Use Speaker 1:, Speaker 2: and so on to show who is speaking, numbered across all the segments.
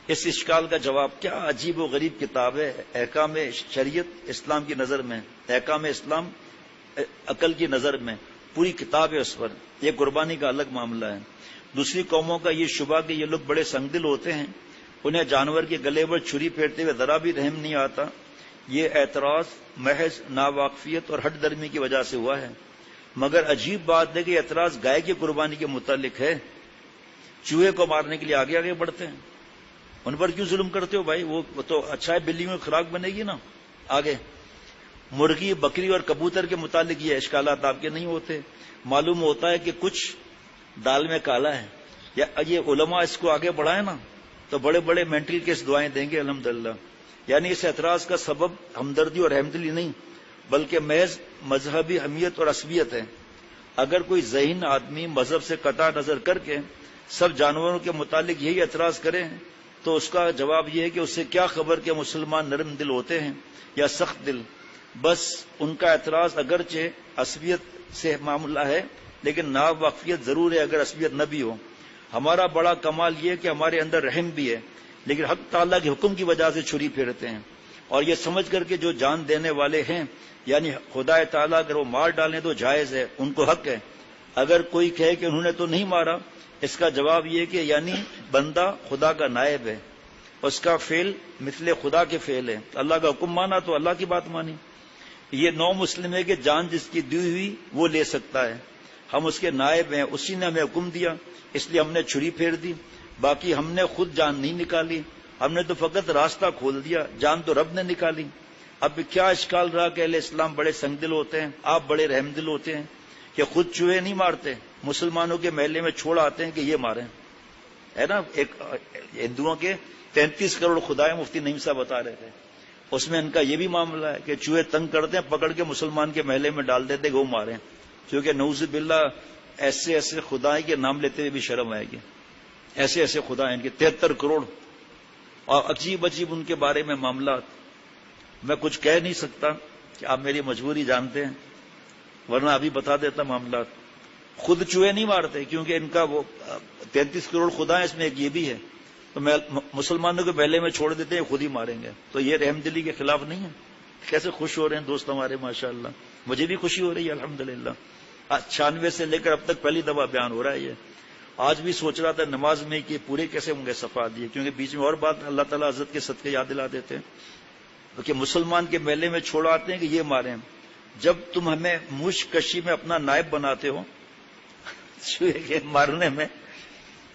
Speaker 1: اس اشکال کا جواب کیا عجیب و غریب کتاب ہے، احکام شریعت اسلام کی نظر میں، احکام اسلام عقل کی نظر میں پوری کتاب ہے اس پر. یہ قربانی کا الگ معاملہ ہے. دوسری قوموں کا یہ شبہ کہ یہ لوگ بڑے سنگ دل ہوتے ہیں، انہیں جانور کے گلے پر چھری پھیرتے ہوئے ذرا بھی رحم نہیں آتا، یہ اعتراض محض ناواقفیت اور ہٹ درمی کی وجہ سے ہوا ہے. مگر عجیب بات ہے کہ اعتراض گائے کی قربانی کے متعلق ہے. چوہے کو مارنے کے لیے آگے آگے بڑھتے ہیں. ان پر کیوں ظلم کرتے ہو بھائی؟ وہ تو اچھا ہے، بلی میں خوراک بنے گی نا. آگے مرغی، بکری اور کبوتر کے متعلق یہ اشکالات آپ کے نہیں ہوتے. معلوم ہوتا ہے کہ کچھ دال میں کالا ہے. یا یہ علماء اس کو آگے بڑھائیں نا تو بڑے بڑے مینٹل کیس دعائیں دیں گے الحمدللہ. یعنی اس اعتراض کا سبب ہمدردی اور رحمدلی نہیں بلکہ محض مذہبی حمیت اور عصبیت ہے. اگر کوئی ذہین آدمی مذہب سے قطع نظر کر کے سب جانوروں کے متعلق یہی اعتراض کرے تو اس کا جواب یہ ہے کہ اس سے کیا خبر کہ مسلمان نرم دل ہوتے ہیں یا سخت دل. بس ان کا اعتراض اگرچہ عصبیت سے معاملہ ہے لیکن ناواقفیت ضرور ہے اگر عصبیت نہ بھی ہو. ہمارا بڑا کمال یہ ہے کہ ہمارے اندر رحم بھی ہے لیکن حق تعالیٰ کے حکم کی وجہ سے چھری پھیرتے ہیں اور یہ سمجھ کر کے جو جان دینے والے ہیں یعنی خدا تعالیٰ اگر وہ مار ڈالیں تو جائز ہے، ان کو حق ہے. اگر کوئی کہے کہ انہوں نے تو نہیں مارا، اس کا جواب یہ کہ یعنی بندہ خدا کا نائب ہے، اس کا فعل مثل خدا کے فعل ہے. اللہ کا حکم مانا تو اللہ کی بات مانی. یہ نو مسلم ہے کہ جان جس کی دی ہوئی وہ لے سکتا ہے، ہم اس کے نائب ہیں، اسی نے ہمیں حکم دیا اس لیے ہم نے چھری پھیر دی. باقی ہم نے خود جان نہیں نکالی، ہم نے تو فقط راستہ کھول دیا، جان تو رب نے نکالی. اب کیا اشکال رہا کہ اہل اسلام بڑے سنگ دل ہوتے ہیں، آپ بڑے رحم دل ہوتے ہیں کہ خود چوہے نہیں مارتے، مسلمانوں کے محلے میں چھوڑ آتے ہیں کہ یہ ماریں. ہے نا، ایک ہندوؤں کے 33 کروڑ خدا ہے، مفتی نعیم صاحب بتا رہے تھے، اس میں ان کا یہ بھی معاملہ ہے کہ چوہے تنگ کرتے ہیں، پکڑ کے مسلمان کے محلے میں ڈال دیتے کہ وہ ماریں. کیونکہ نعوذ باللہ ایسے ایسے خدائی کے نام لیتے ہوئے بھی شرم آئے گی. ایسے ایسے خدا ہیں ان کے 73 کروڑ اور عجیب عجیب ان کے بارے میں معاملات. میں کچھ کہہ نہیں سکتا کہ آپ میری مجبوری جانتے ہیں ورنہ ابھی بتا دیتا معاملات. خود چوہے نہیں مارتے کیونکہ ان کا وہ 33 کروڑ خدا ہے، اس میں ایک یہ بھی ہے، تو میں مسلمانوں کے محلے میں چھوڑ دیتے ہیں خود ہی ماریں گے. تو یہ رحم دلی کے خلاف نہیں ہے. کیسے خوش ہو رہے ہیں دوست ہمارے ماشاءاللہ، مجھے بھی خوشی ہو رہی ہے الحمدللہ. 96 سے لے کر اب تک پہلی دفعہ بیان ہو رہا ہے. یہ آج بھی سوچ رہا تھا نماز میں کہ پورے کیسے ہوں گے صفحات دیے، کیونکہ بیچ میں اور بات اللہ تعالیٰ حضرت کے صدقے یاد دلا دیتے ہیں کہ مسلمان کے محلے میں چھوڑ آتے ہیں کہ یہ ماریں. جب تم ہمیں مشک کشی میں اپنا نائب بناتے ہو چوہے کے مارنے میں،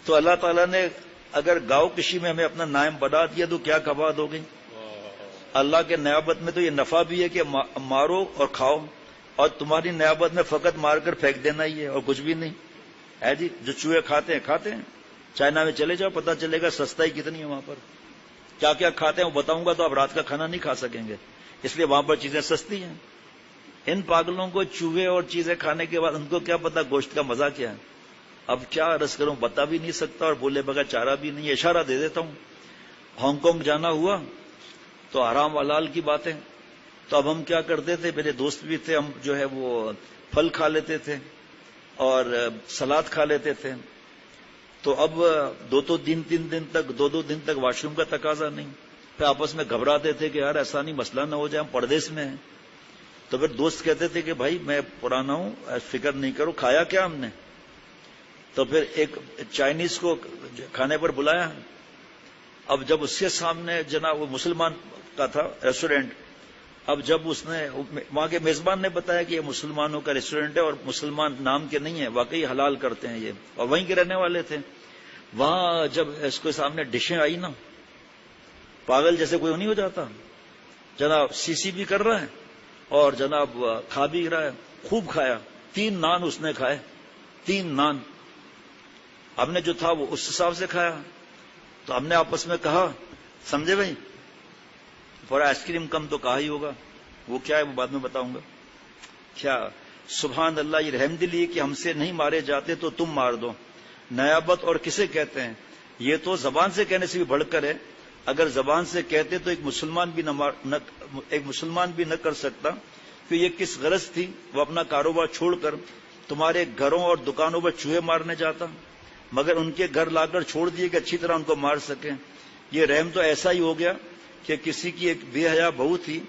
Speaker 1: تو اللہ تعالیٰ نے اگر گاؤں کشی میں ہمیں اپنا نائب بنا دیا تو کیا کباد ہو گئی. اللہ کے نیابت میں تو یہ نفع بھی ہے کہ مارو اور کھاؤ، اور تمہاری نیابت میں فقط مار کر پھینک دینا ہی ہے اور کچھ بھی نہیں ہے. جی جو چوہے کھاتے ہیں چائنا میں چلے جاؤ پتہ چلے گا سستا ہی کتنی ہے وہاں پر. کیا کیا کھاتے ہیں وہ بتاؤں گا تو آپ رات کا کھانا نہیں کھا سکیں گے، اس لیے وہاں پر چیزیں سستی ہیں. ان پاگلوں کو چوہے اور چیزیں کھانے کے بعد ان کو کیا پتا گوشت کا مزہ کیا ہے. اب کیا عرض کروں، بتا بھی نہیں سکتا اور بولے بغیر چارہ بھی نہیں. اشارہ دے دیتا ہوں. ہانگ کانگ جانا ہوا تو حرام حلال کی باتیں، تو اب ہم کیا کرتے تھے، میرے دوست بھی تھے، ہم جو ہے وہ پھل کھا لیتے تھے اور سلاد کھا لیتے تھے. تو اب دو دن تک واش روم کا تقاضا نہیں. پھر آپس میں گھبراتے تھے کہ یار ایسا نہیں مسئلہ نہ ہو جائے، ہم پردیس میں ہیں. تو پھر دوست کہتے تھے کہ بھائی میں پرانا ہوں، فکر نہیں کرو. کھایا کیا ہم نے؟ تو پھر ایک چائنیز کو کھانے پر بلایا. اب جب اس کے سامنے جناب وہ مسلمان کا تھا ریسٹورینٹ، اب جب اس نے وہاں کے میزبان نے بتایا کہ یہ مسلمانوں کا ریسٹورینٹ ہے اور مسلمان نام کے نہیں ہیں، واقعی حلال کرتے ہیں یہ، اور وہیں کے رہنے والے تھے. وہاں جب اس کے سامنے ڈشیں آئی نا، پاگل جیسے کوئی نہیں ہو جاتا. جناب سی بھی کر رہا ہے اور جناب کھا بھی رہا ہے. خوب کھایا. 3 نان اس نے کھائے، 3 نان. ہم نے جو تھا وہ اس حساب سے کھایا. تو ہم نے آپس میں کہا، سمجھے بھائی، تھوڑا آئس کریم کم تو کہا ہی ہوگا. وہ کیا ہے وہ بعد میں بتاؤں گا. کیا سبحان اللہ، یہ رحم دلی ہے کہ ہم سے نہیں مارے جاتے تو تم مار دو. نیابت اور کسے کہتے ہیں؟ یہ تو زبان سے کہنے سے بھی بڑھ کر ہے. اگر زبان سے کہتے تو ایک مسلمان بھی نہ کر سکتا. کہ یہ کس غرض تھی وہ اپنا کاروبار چھوڑ کر تمہارے گھروں اور دکانوں پر چوہے مارنے جاتا، مگر ان کے گھر لا کر چھوڑ دیے کہ اچھی طرح ان کو مار سکیں. یہ رحم تو ایسا ہی ہو گیا کہ کسی کی ایک بے حیا بہو تھی،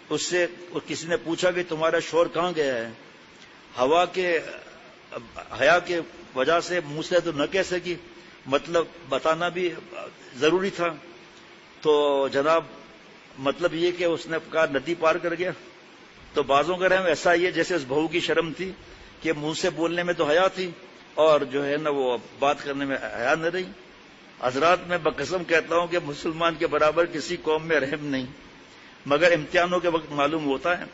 Speaker 1: اس سے کسی نے پوچھا کہ تمہارا شوہر کہاں گیا ہے؟ ہوا کے حیا کے وجہ سے منہ سے تو نہ کہہ سکی، مطلب بتانا بھی ضروری تھا، تو جناب مطلب یہ کہ اس نے کہا ندی پار کر گیا۔ تو بعضوں کا رحم ایسا ہی ہے جیسے اس بہو کی شرم تھی کہ منہ سے بولنے میں تو حیا تھی اور جو ہے نا وہ بات کرنے میں حیا نہ رہی۔ حضرات میں بقسم کہتا ہوں کہ مسلمان کے برابر کسی قوم میں رحم نہیں، مگر امتحانوں کے وقت معلوم ہوتا ہے۔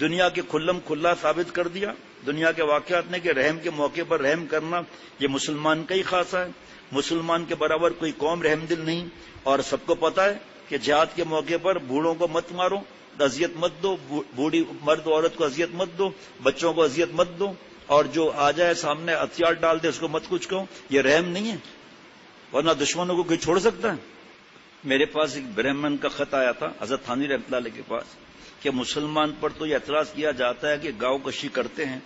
Speaker 1: دنیا کے کھلم کھلا ثابت کر دیا دنیا کے واقعات نے کہ رحم کے موقع پر رحم کرنا یہ مسلمان کا ہی خاصہ ہے، مسلمان کے برابر کوئی قوم رحم دل نہیں۔ اور سب کو پتا ہے کہ جہاد کے موقع پر بوڑھوں کو مت مارو، اذیت مت دو، بوڑھی مرد عورت کو اذیت مت دو، بچوں کو اذیت مت دو، اور جو آ جائے سامنے ہتھیار ڈال دے اس کو مت کچھ کہو، یہ رحم نہیں ہے؟ ورنہ دشمنوں کو کوئی چھوڑ سکتا ہے؟ میرے پاس ایک برہمن کا خط آیا تھا حضرت تھانوی رحمۃ اللہ علیہ کے پاس کہ مسلمان پر تو یہ اعتراض کیا جاتا ہے کہ گاؤں کشی کرتے ہیں،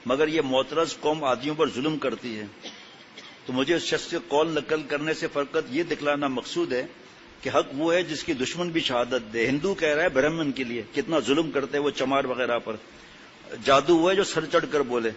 Speaker 1: مگر یہ معترض قوم عادیوں پر ظلم کرتی ہے۔ تو مجھے اس شخص سے قول نقل کرنے سے فقط یہ دکھلانا مقصود ہے کہ حق وہ ہے جس کی دشمن بھی شہادت دے۔ ہندو کہہ رہا ہے برہمن کے لیے کتنا ظلم کرتے ہیں وہ چمار وغیرہ پر، جادو وہ ہے جو سر چڑھ کر بولے۔